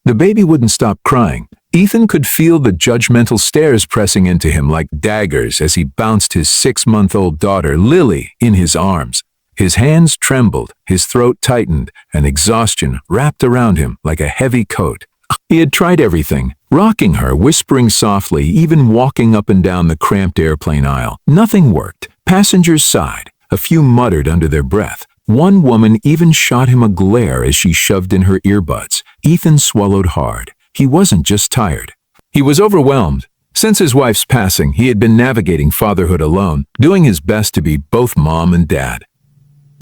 The baby wouldn't stop crying. Ethan could feel the judgmental stares pressing into him like daggers as he bounced his 6-month-old daughter, Lily, in his arms. His hands trembled, his throat tightened, and exhaustion wrapped around him like a heavy coat. He had tried everything, rocking her, whispering softly, even walking up and down the cramped airplane aisle. Nothing worked. Passengers sighed. A few muttered under their breath. One woman even shot him a glare as she shoved in her earbuds. Ethan swallowed hard. He wasn't just tired. He was overwhelmed. Since his wife's passing, he had been navigating fatherhood alone, doing his best to be both mom and dad.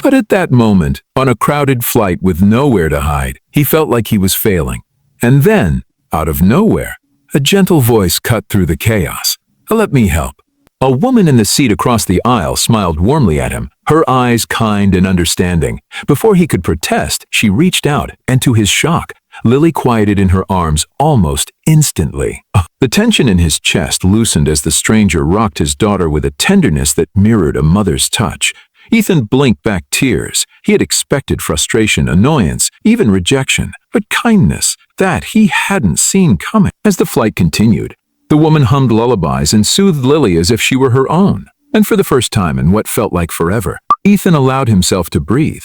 But at that moment, on a crowded flight with nowhere to hide, he felt like he was failing. And then, out of nowhere, a gentle voice cut through the chaos. "Let me help." A woman in the seat across the aisle smiled warmly at him, her eyes kind and understanding. Before he could protest, she reached out, and to his shock, Lily quieted in her arms almost instantly. The tension in his chest loosened as the stranger rocked his daughter with a tenderness that mirrored a mother's touch. Ethan blinked back tears. He had expected frustration, annoyance, even rejection, but kindness, that he hadn't seen coming. As the flight continued, the woman hummed lullabies and soothed Lily as if she were her own. And for the first time in what felt like forever, Ethan allowed himself to breathe.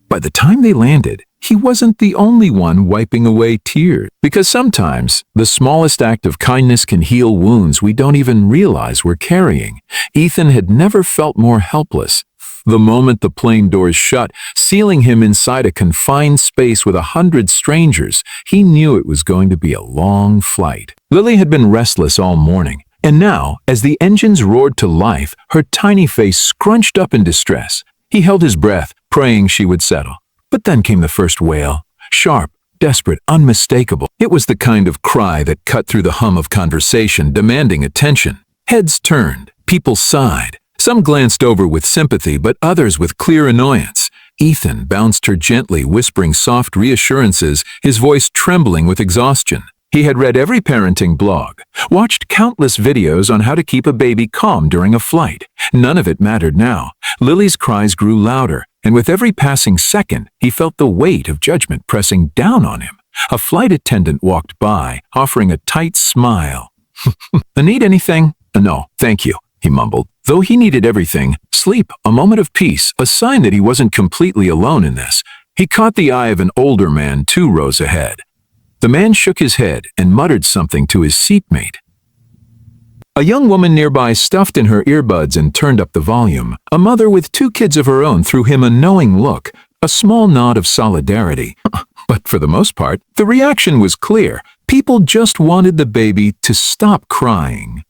By the time they landed, he wasn't the only one wiping away tears. Because sometimes, the smallest act of kindness can heal wounds we don't even realize we're carrying. Ethan had never felt more helpless. The moment the plane doors shut, sealing him inside a confined space with 100 strangers, he knew it was going to be a long flight. Lily had been restless all morning, and now, as the engines roared to life, her tiny face scrunched up in distress. He held his breath, praying she would settle. But then came the first wail, sharp, desperate, unmistakable. It was the kind of cry that cut through the hum of conversation, demanding attention. Heads turned, people sighed. Some glanced over with sympathy, but others with clear annoyance. Ethan bounced her gently, whispering soft reassurances, his voice trembling with exhaustion. He had read every parenting blog, watched countless videos on how to keep a baby calm during a flight. None of it mattered now. Lily's cries grew louder, and with every passing second, he felt the weight of judgment pressing down on him. A flight attendant walked by, offering a tight smile. "Need anything?" "No, thank you," he mumbled. Though he needed everything, sleep, a moment of peace, a sign that he wasn't completely alone in this. He caught the eye of an older man 2 rows ahead. The man shook his head and muttered something to his seatmate. A young woman nearby stuffed in her earbuds and turned up the volume. A mother with 2 kids of her own threw him a knowing look, a small nod of solidarity. But for the most part, the reaction was clear. People just wanted the baby to stop crying.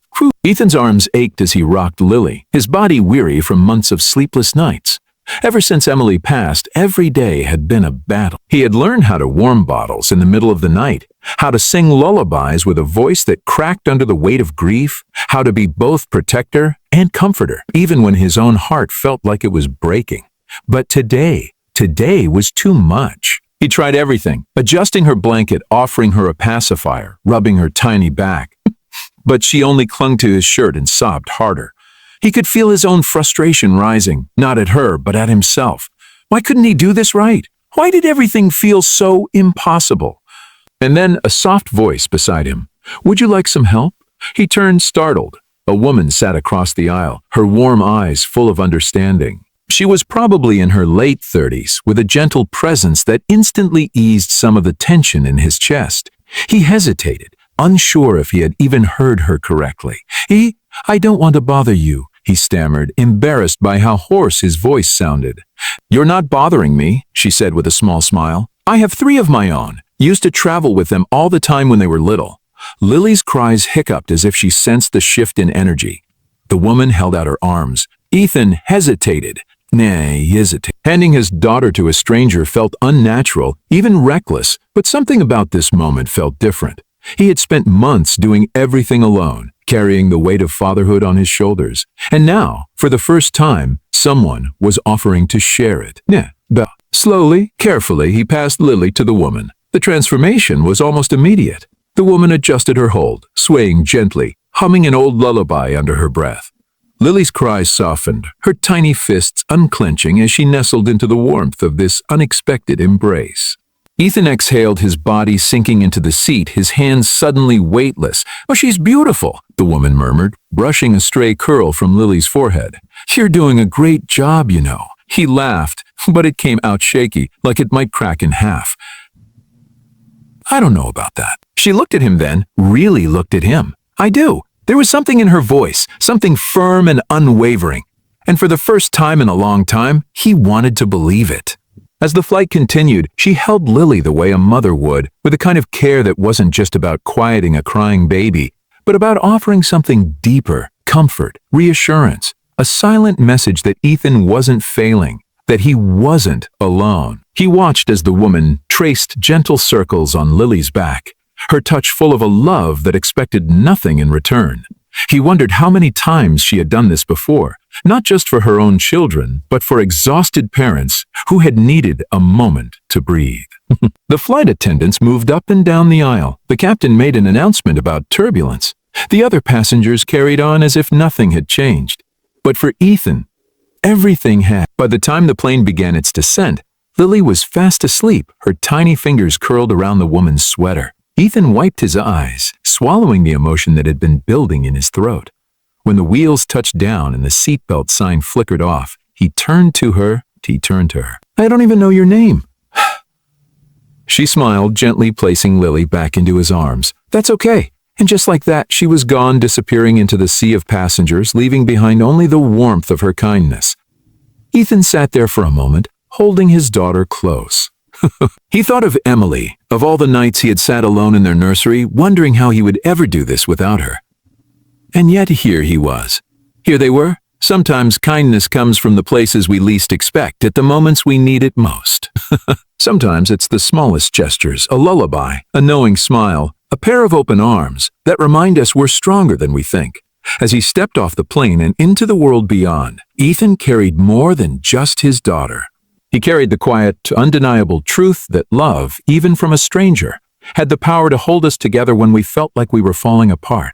Ethan's arms ached as he rocked Lily, his body weary from months of sleepless nights. Ever since Emily passed, every day had been a battle. He had learned how to warm bottles in the middle of the night, how to sing lullabies with a voice that cracked under the weight of grief, how to be both protector and comforter, even when his own heart felt like it was breaking. But today was too much. He tried everything, adjusting her blanket, offering her a pacifier, rubbing her tiny back. But she only clung to his shirt and sobbed harder. He could feel his own frustration rising, not at her, but at himself. Why couldn't he do this right? Why did everything feel so impossible? And then a soft voice beside him. "Would you like some help?" He turned, startled. A woman sat across the aisle, her warm eyes full of understanding. She was probably in her late 30s, with a gentle presence that instantly eased some of the tension in his chest. He hesitated, unsure if he had even heard her correctly. "I don't want to bother you," he stammered, embarrassed by how hoarse his voice sounded. "You're not bothering me," she said with a small smile. "I have 3 of my own. Used to travel with them all the time when they were little." Lily's cries hiccuped as if she sensed the shift in energy. The woman held out her arms. Ethan hesitated. Handing his daughter to a stranger felt unnatural, even reckless, but something about this moment felt different. He had spent months doing everything alone, carrying the weight of fatherhood on his shoulders. And now, for the first time, someone was offering to share it. Slowly, carefully, he passed Lily to the woman. The transformation was almost immediate. The woman adjusted her hold, swaying gently, humming an old lullaby under her breath. Lily's cries softened, her tiny fists unclenching as she nestled into the warmth of this unexpected embrace. Ethan exhaled, his body sinking into the seat, his hands suddenly weightless. "Oh, she's beautiful," the woman murmured, brushing a stray curl from Lily's forehead. "You're doing a great job, you know." He laughed, but it came out shaky, like it might crack in half. "I don't know about that." She looked at him then, really looked at him. "I do." There was something in her voice, something firm and unwavering. And for the first time in a long time, he wanted to believe it. As the flight continued, she held Lily the way a mother would, with a kind of care that wasn't just about quieting a crying baby, but about offering something deeper, comfort, reassurance, a silent message that Ethan wasn't failing, that he wasn't alone. He watched as the woman traced gentle circles on Lily's back, her touch full of a love that expected nothing in return. He wondered how many times she had done this before, not just for her own children, but for exhausted parents who had needed a moment to breathe. The flight attendants moved up and down the aisle. The captain made an announcement about turbulence. The other passengers carried on as if nothing had changed. But for Ethan, everything had. By the time the plane began its descent, Lily was fast asleep, her tiny fingers curled around the woman's sweater. Ethan wiped his eyes, swallowing the emotion that had been building in his throat. When the wheels touched down and the seatbelt sign flickered off, he turned to her. "I don't even know your name." She smiled, gently placing Lily back into his arms. "That's okay." And just like that, she was gone, disappearing into the sea of passengers, leaving behind only the warmth of her kindness. Ethan sat there for a moment, holding his daughter close. He thought of Emily, of all the nights he had sat alone in their nursery, wondering how he would ever do this without her. And yet here he was. Here they were. Sometimes kindness comes from the places we least expect, at the moments we need it most. Sometimes it's the smallest gestures, a lullaby, a knowing smile, a pair of open arms that remind us we're stronger than we think. As he stepped off the plane and into the world beyond, Ethan carried more than just his daughter. He carried the quiet, undeniable truth that love, even from a stranger, had the power to hold us together when we felt like we were falling apart.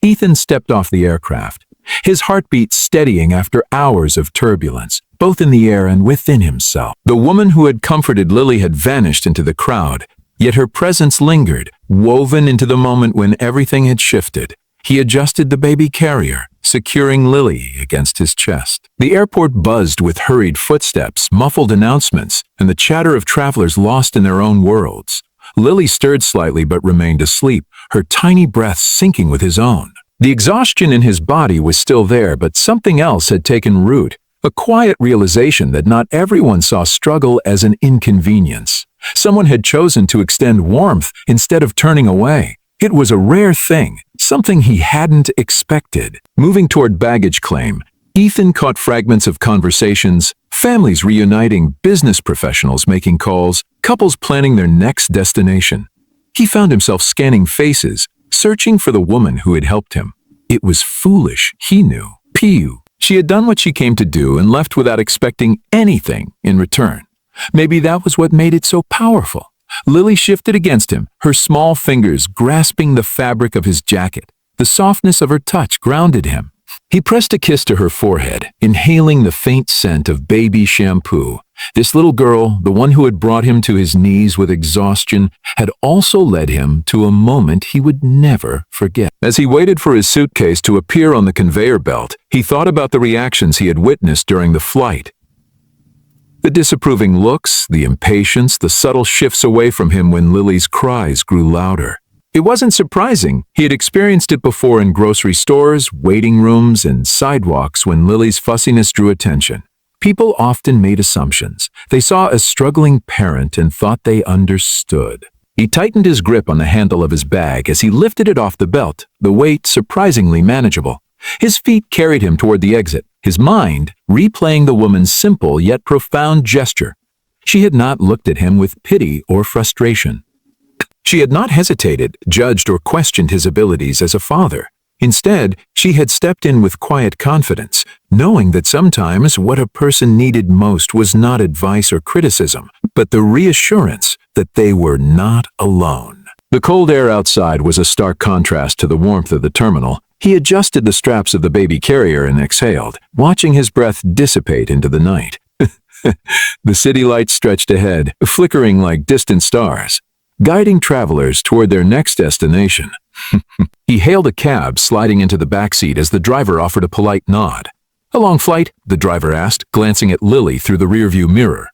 Ethan stepped off the aircraft, his heartbeat steadying after hours of turbulence, both in the air and within himself. The woman who had comforted Lily had vanished into the crowd, yet her presence lingered, woven into the moment when everything had shifted. He adjusted the baby carrier, securing Lily against his chest. The airport buzzed with hurried footsteps, muffled announcements, and the chatter of travelers lost in their own worlds. Lily stirred slightly but remained asleep, her tiny breath syncing with his own. The exhaustion in his body was still there, but something else had taken root, a quiet realization that not everyone saw struggle as an inconvenience. Someone had chosen to extend warmth instead of turning away. It was a rare thing, something he hadn't expected. Moving toward baggage claim, Ethan caught fragments of conversations, families reuniting, business professionals making calls, couples planning their next destination. He found himself scanning faces, searching for the woman who had helped him. It was foolish, he knew. Piu. She had done what she came to do and left without expecting anything in return. Maybe that was what made it so powerful. Lily shifted against him, her small fingers grasping the fabric of his jacket. The softness of her touch grounded him. He pressed a kiss to her forehead, inhaling the faint scent of baby shampoo. This little girl, the one who had brought him to his knees with exhaustion, had also led him to a moment he would never forget. As he waited for his suitcase to appear on the conveyor belt, he thought about the reactions he had witnessed during the flight. The disapproving looks, the impatience, the subtle shifts away from him when Lily's cries grew louder. It wasn't surprising. He had experienced it before in grocery stores, waiting rooms, and sidewalks when Lily's fussiness drew attention. People often made assumptions. They saw a struggling parent and thought they understood. He tightened his grip on the handle of his bag as he lifted it off the belt, the weight surprisingly manageable. His feet carried him toward the exit, his mind replaying the woman's simple yet profound gesture. She had not looked at him with pity or frustration. She had not hesitated, judged, or questioned his abilities as a father. Instead, she had stepped in with quiet confidence, knowing that sometimes what a person needed most was not advice or criticism, but the reassurance that they were not alone. The cold air outside was a stark contrast to the warmth of the terminal. He adjusted the straps of the baby carrier and exhaled, watching his breath dissipate into the night. The city lights stretched ahead, flickering like distant stars, guiding travelers toward their next destination. He hailed a cab, sliding into the backseat as the driver offered a polite nod. "A long flight?" the driver asked, glancing at Lily through the rearview mirror.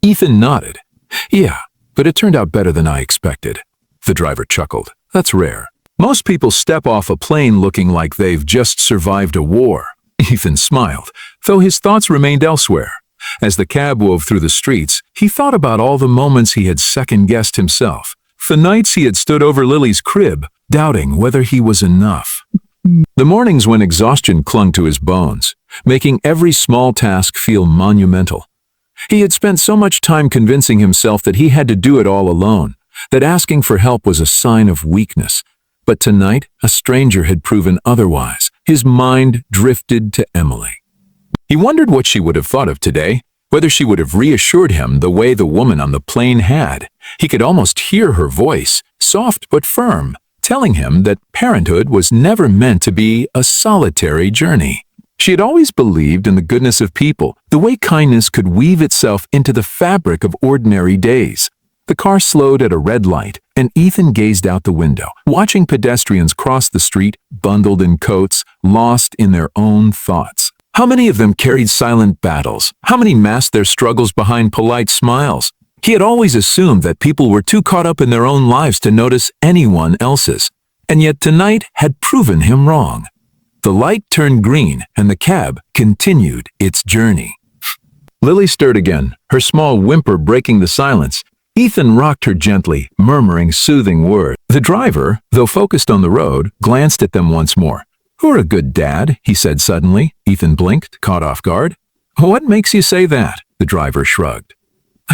Ethan nodded. "Yeah, but it turned out better than I expected." The driver chuckled. "That's rare. Most people step off a plane looking like they've just survived a war." Ethan smiled, though his thoughts remained elsewhere. As the cab wove through the streets, he thought about all the moments he had second-guessed himself, the nights he had stood over Lily's crib, doubting whether he was enough. The mornings when exhaustion clung to his bones, making every small task feel monumental. He had spent so much time convincing himself that he had to do it all alone, that asking for help was a sign of weakness. But tonight, a stranger had proven otherwise. His mind drifted to Emily. He wondered what she would have thought of today, whether she would have reassured him the way the woman on the plane had. He could almost hear her voice, soft but firm, telling him that parenthood was never meant to be a solitary journey. She had always believed in the goodness of people, the way kindness could weave itself into the fabric of ordinary days. The car slowed at a red light, and Ethan gazed out the window, watching pedestrians cross the street, bundled in coats, lost in their own thoughts. How many of them carried silent battles? How many masked their struggles behind polite smiles? He had always assumed that people were too caught up in their own lives to notice anyone else's, and yet tonight had proven him wrong. The light turned green, and the cab continued its journey. Lily stirred again, her small whimper breaking the silence. Ethan rocked her gently, murmuring soothing words. The driver, though focused on the road, glanced at them once more. "You're a good dad," he said suddenly. Ethan blinked, caught off guard. "What makes you say that?" The driver shrugged.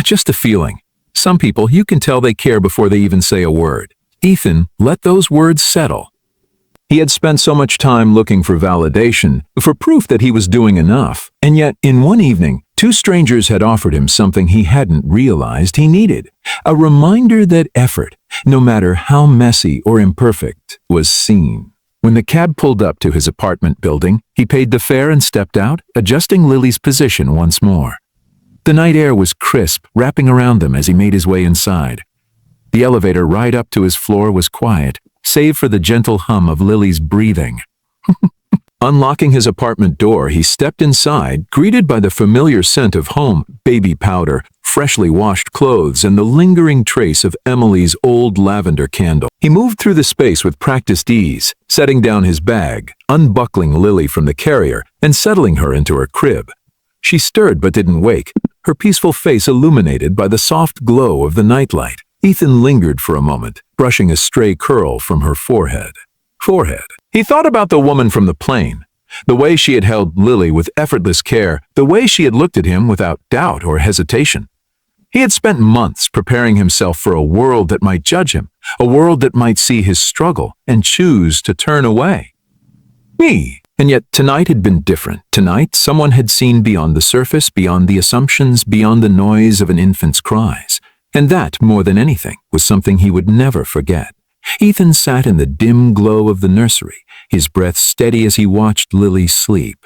"Just a feeling. Some people, you can tell they care before they even say a word." Ethan let those words settle. He had spent so much time looking for validation, for proof that he was doing enough, and yet in one evening, two strangers had offered him something he hadn't realized he needed, a reminder that effort, no matter how messy or imperfect, was seen. When the cab pulled up to his apartment building, he paid the fare and stepped out, adjusting Lily's position once more. The night air was crisp, wrapping around them as he made his way inside. The elevator right up to his floor was quiet, save for the gentle hum of Lily's breathing. Unlocking his apartment door, he stepped inside, greeted by the familiar scent of home, baby powder, freshly washed clothes, and the lingering trace of Emily's old lavender candle. He moved through the space with practiced ease, setting down his bag, unbuckling Lily from the carrier, and settling her into her crib. She stirred but didn't wake, her peaceful face illuminated by the soft glow of the nightlight. Ethan lingered for a moment, brushing a stray curl from her forehead. He thought about the woman from the plane, the way she had held Lily with effortless care, the way she had looked at him without doubt or hesitation. He had spent months preparing himself for a world that might judge him, a world that might see his struggle and choose to turn away. And yet tonight had been different. Tonight, someone had seen beyond the surface, beyond the assumptions, beyond the noise of an infant's cries. And that, more than anything, was something he would never forget. Ethan sat in the dim glow of the nursery, his breath steady as he watched Lily sleep.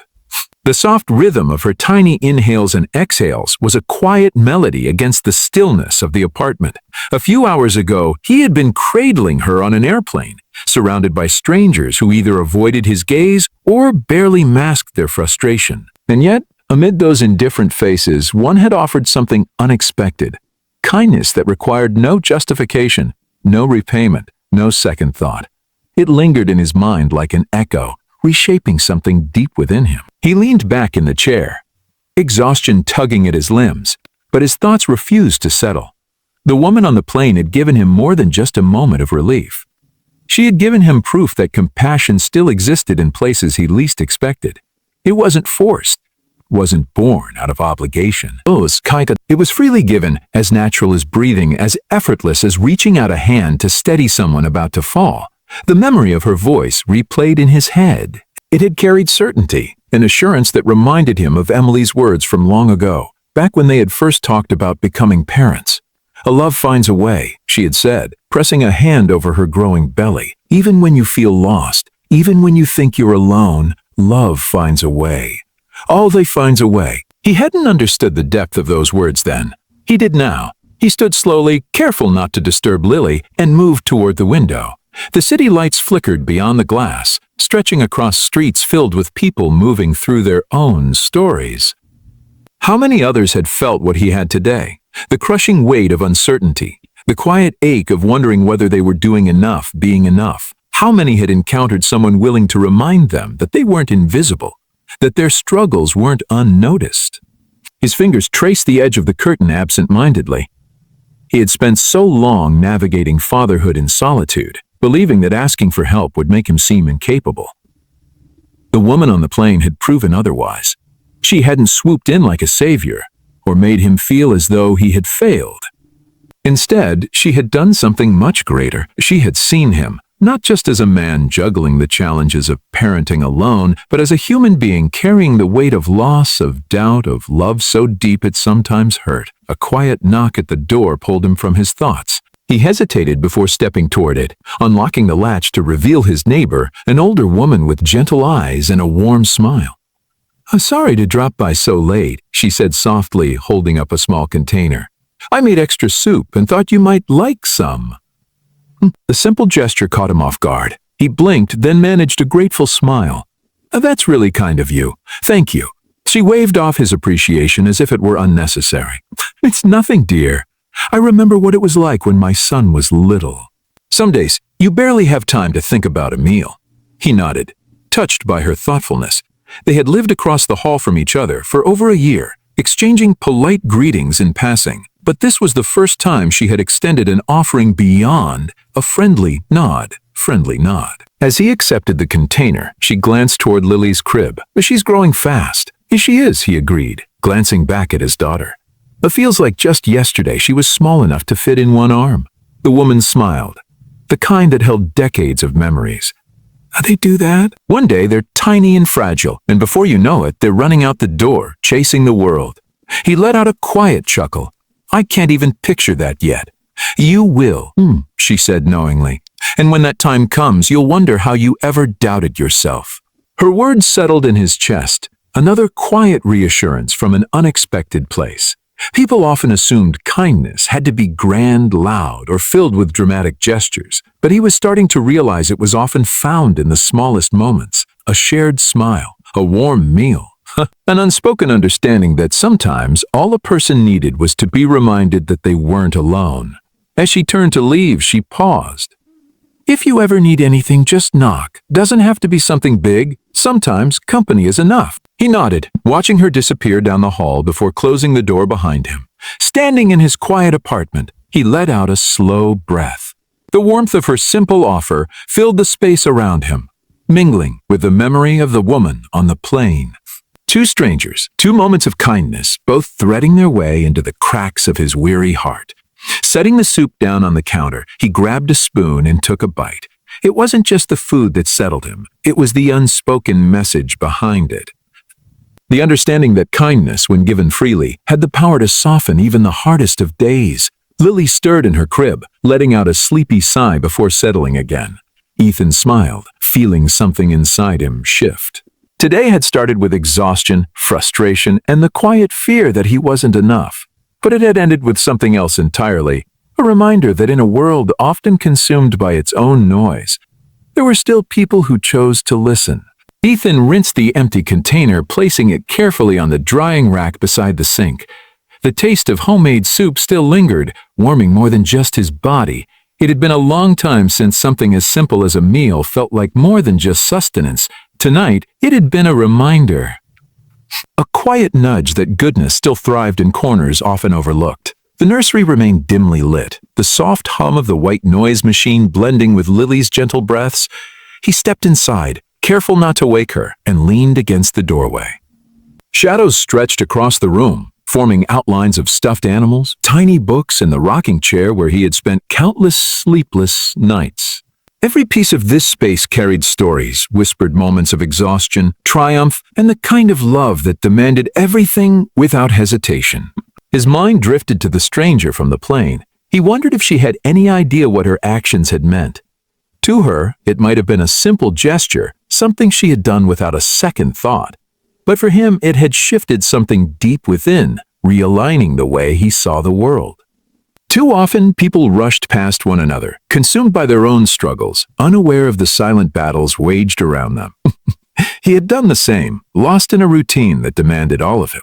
The soft rhythm of her tiny inhales and exhales was a quiet melody against the stillness of the apartment. A few hours ago, he had been cradling her on an airplane, surrounded by strangers who either avoided his gaze or barely masked their frustration. And yet, amid those indifferent faces, one had offered something unexpected. Kindness that required no justification, no repayment, no second thought. It lingered in his mind like an echo, reshaping something deep within him. He leaned back in the chair, exhaustion tugging at his limbs, but his thoughts refused to settle. The woman on the plane had given him more than just a moment of relief. She had given him proof that compassion still existed in places he least expected. It wasn't forced, wasn't born out of obligation. It was freely given, as natural as breathing, as effortless as reaching out a hand to steady someone about to fall. The memory of her voice replayed in his head. It had carried certainty, an assurance that reminded him of Emily's words from long ago, back when they had first talked about becoming parents. "A love finds a way," she had said, pressing a hand over her growing belly. "Even when you feel lost, even when you think you're alone, love finds a way. Always finds a way, He hadn't understood the depth of those words then. He did now. He stood slowly, careful not to disturb Lily, and moved toward the window. The city lights flickered beyond the glass, stretching across streets filled with people moving through their own stories. How many others had felt what he had today? The crushing weight of uncertainty, the quiet ache of wondering whether they were doing enough, being enough. How many had encountered someone willing to remind them that they weren't invisible, that their struggles weren't unnoticed? His fingers traced the edge of the curtain absent-mindedly. He had spent so long navigating fatherhood in solitude, believing that asking for help would make him seem incapable. The woman on the plane had proven otherwise. She hadn't swooped in like a savior, or made him feel as though he had failed. Instead, she had done something much greater. She had seen him, not just as a man juggling the challenges of parenting alone, but as a human being carrying the weight of loss, of doubt, of love so deep it sometimes hurt. A quiet knock at the door pulled him from his thoughts. He hesitated before stepping toward it, unlocking the latch to reveal his neighbor, an older woman with gentle eyes and a warm smile. "I'm sorry to drop by so late," she said softly, holding up a small container. "I made extra soup and thought you might like some." The simple gesture caught him off guard. He blinked, then managed a grateful smile. "That's really kind of you. Thank you." She waved off his appreciation as if it were unnecessary. "It's nothing, dear. I remember what it was like when my son was little." "Some days, you barely have time to think about a meal." He nodded, touched by her thoughtfulness. They had lived across the hall from each other for over a year, exchanging polite greetings in passing. But this was the first time she had extended an offering beyond a friendly nod. As he accepted the container, she glanced toward Lily's crib. "She's growing fast." "She is," he agreed, glancing back at his daughter. "It feels like just yesterday she was small enough to fit in one arm." The woman smiled, the kind that held decades of memories. "They do that?" "One day they're tiny and fragile, and before you know it, they're running out the door, chasing the world." He let out a quiet chuckle. "I can't even picture that yet." "You will," she said knowingly. "And when that time comes, you'll wonder how you ever doubted yourself." Her words settled in his chest, another quiet reassurance from an unexpected place. People often assumed kindness had to be grand, loud, or filled with dramatic gestures, but he was starting to realize it was often found in the smallest moments: a shared smile, a warm meal, an unspoken understanding that sometimes all a person needed was to be reminded that they weren't alone. As she turned to leave, she paused. "If you ever need anything, just knock. Doesn't have to be something big. Sometimes company is enough." He nodded, watching her disappear down the hall before closing the door behind him. Standing in his quiet apartment, he let out a slow breath. The warmth of her simple offer filled the space around him, mingling with the memory of the woman on the plane. Two strangers, two moments of kindness, both threading their way into the cracks of his weary heart. Setting the soup down on the counter, he grabbed a spoon and took a bite. It wasn't just the food that settled him. It was the unspoken message behind it. The understanding that kindness, when given freely, had the power to soften even the hardest of days. Lily stirred in her crib, letting out a sleepy sigh before settling again. Ethan smiled, feeling something inside him shift. Today had started with exhaustion, frustration, and the quiet fear that he wasn't enough. But it had ended with something else entirely, a reminder that in a world often consumed by its own noise, there were still people who chose to listen. Ethan rinsed the empty container, placing it carefully on the drying rack beside the sink. The taste of homemade soup still lingered, warming more than just his body. It had been a long time since something as simple as a meal felt like more than just sustenance. Tonight, it had been a reminder. A quiet nudge that goodness still thrived in corners often overlooked. The nursery remained dimly lit, the soft hum of the white noise machine blending with Lily's gentle breaths. He stepped inside, careful not to wake her, and leaned against the doorway. Shadows stretched across the room, forming outlines of stuffed animals, tiny books, and the rocking chair where he had spent countless sleepless nights. Every piece of this space carried stories, whispered moments of exhaustion, triumph, and the kind of love that demanded everything without hesitation. His mind drifted to the stranger from the plane. He wondered if she had any idea what her actions had meant. To her, it might have been a simple gesture, something she had done without a second thought. But for him, it had shifted something deep within, realigning the way he saw the world. Too often, people rushed past one another, consumed by their own struggles, unaware of the silent battles waged around them. He had done the same, lost in a routine that demanded all of him.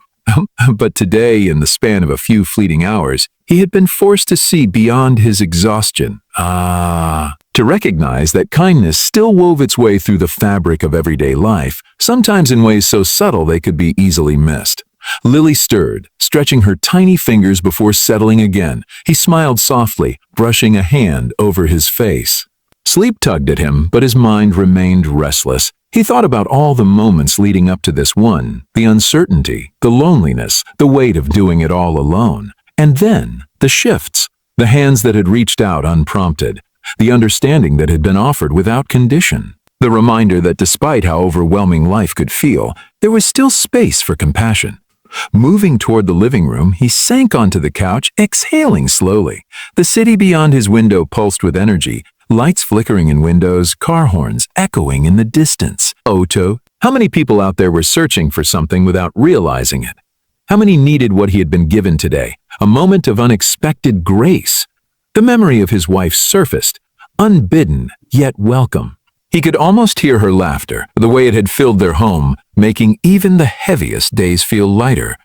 But today, in the span of a few fleeting hours, he had been forced to see beyond his exhaustion. To recognize that kindness still wove its way through the fabric of everyday life, sometimes in ways so subtle they could be easily missed. Lily stirred, stretching her tiny fingers before settling again. He smiled softly, brushing a hand over his face. Sleep tugged at him, but his mind remained restless. He thought about all the moments leading up to this one, the uncertainty, the loneliness, the weight of doing it all alone. And then, the shifts, the hands that had reached out unprompted, the understanding that had been offered without condition, the reminder that despite how overwhelming life could feel, there was still space for compassion. Moving toward the living room, he sank onto the couch, exhaling slowly. The city beyond his window pulsed with energy, lights flickering in windows, car horns echoing in the distance. Oto, how many people out there were searching for something without realizing it? How many needed what he had been given today, a moment of unexpected grace? The memory of his wife surfaced, unbidden yet welcome. He could almost hear her laughter, the way it had filled their home, making even the heaviest days feel lighter.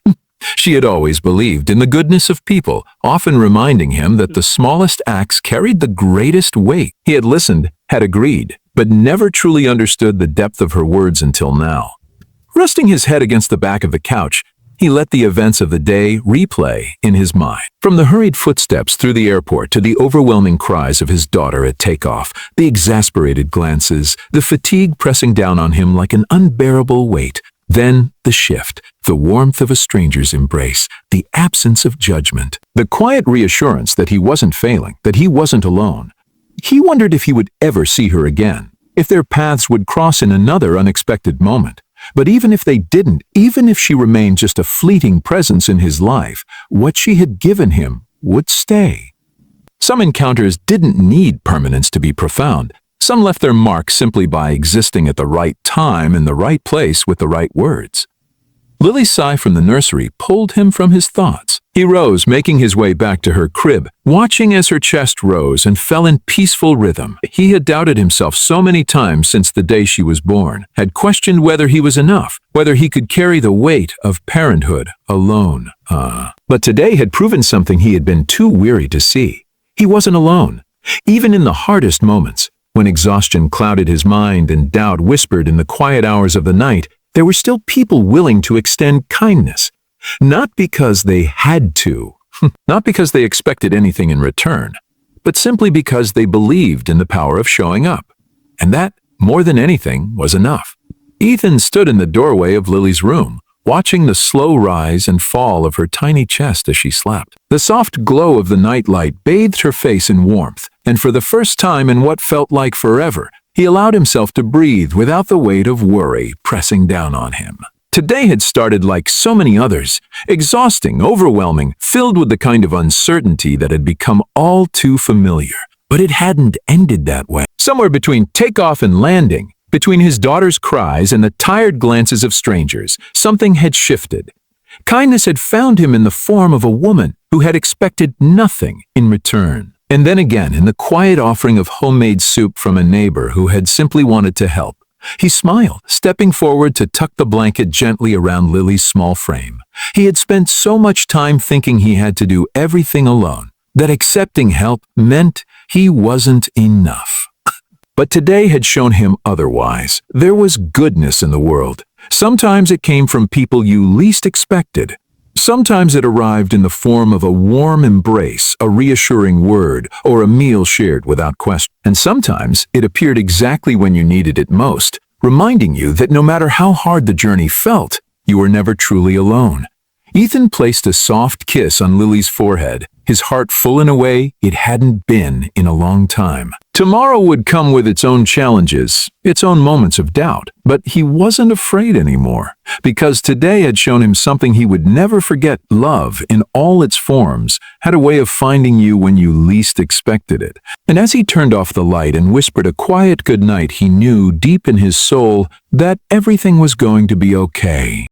She had always believed in the goodness of people, often reminding him that the smallest acts carried the greatest weight. He had listened, had agreed, but never truly understood the depth of her words until now. Resting his head against the back of the couch, he let the events of the day replay in his mind. From the hurried footsteps through the airport to the overwhelming cries of his daughter at takeoff, the exasperated glances, the fatigue pressing down on him like an unbearable weight. Then the shift, the warmth of a stranger's embrace, the absence of judgment, the quiet reassurance that he wasn't failing, that he wasn't alone. He wondered if he would ever see her again, if their paths would cross in another unexpected moment. But even if they didn't, even if she remained just a fleeting presence in his life, what she had given him would stay. Some encounters didn't need permanence to be profound. Some left their mark simply by existing at the right time in the right place with the right words. Lily's sigh from the nursery pulled him from his thoughts. He rose, making his way back to her crib, watching as her chest rose and fell in peaceful rhythm. He had doubted himself so many times since the day she was born, had questioned whether he was enough, whether he could carry the weight of parenthood alone. But today had proven something he had been too weary to see. He wasn't alone. Even in the hardest moments, when exhaustion clouded his mind and doubt whispered in the quiet hours of the night, there were still people willing to extend kindness. Not because they had to, not because they expected anything in return, but simply because they believed in the power of showing up. And that, more than anything, was enough. Ethan stood in the doorway of Lily's room, watching the slow rise and fall of her tiny chest as she slept. The soft glow of the nightlight bathed her face in warmth, and for the first time in what felt like forever, he allowed himself to breathe without the weight of worry pressing down on him. Today had started like so many others, exhausting, overwhelming, filled with the kind of uncertainty that had become all too familiar. But it hadn't ended that way. Somewhere between takeoff and landing, between his daughter's cries and the tired glances of strangers, something had shifted. Kindness had found him in the form of a woman who had expected nothing in return. And then again, in the quiet offering of homemade soup from a neighbor who had simply wanted to help. He smiled, stepping forward to tuck the blanket gently around Lily's small frame. He had spent so much time thinking he had to do everything alone, that accepting help meant he wasn't enough. But today had shown him otherwise. There was goodness in the world. Sometimes it came from people you least expected. Sometimes it arrived in the form of a warm embrace, a reassuring word, or a meal shared without question. And sometimes it appeared exactly when you needed it most, reminding you that no matter how hard the journey felt, you were never truly alone. Ethan placed a soft kiss on Lily's forehead, his heart full in a way it hadn't been in a long time. Tomorrow would come with its own challenges, its own moments of doubt, but he wasn't afraid anymore, because today had shown him something he would never forget. Love, in all its forms, had a way of finding you when you least expected it. And as he turned off the light and whispered a quiet goodnight, he knew deep in his soul that everything was going to be okay.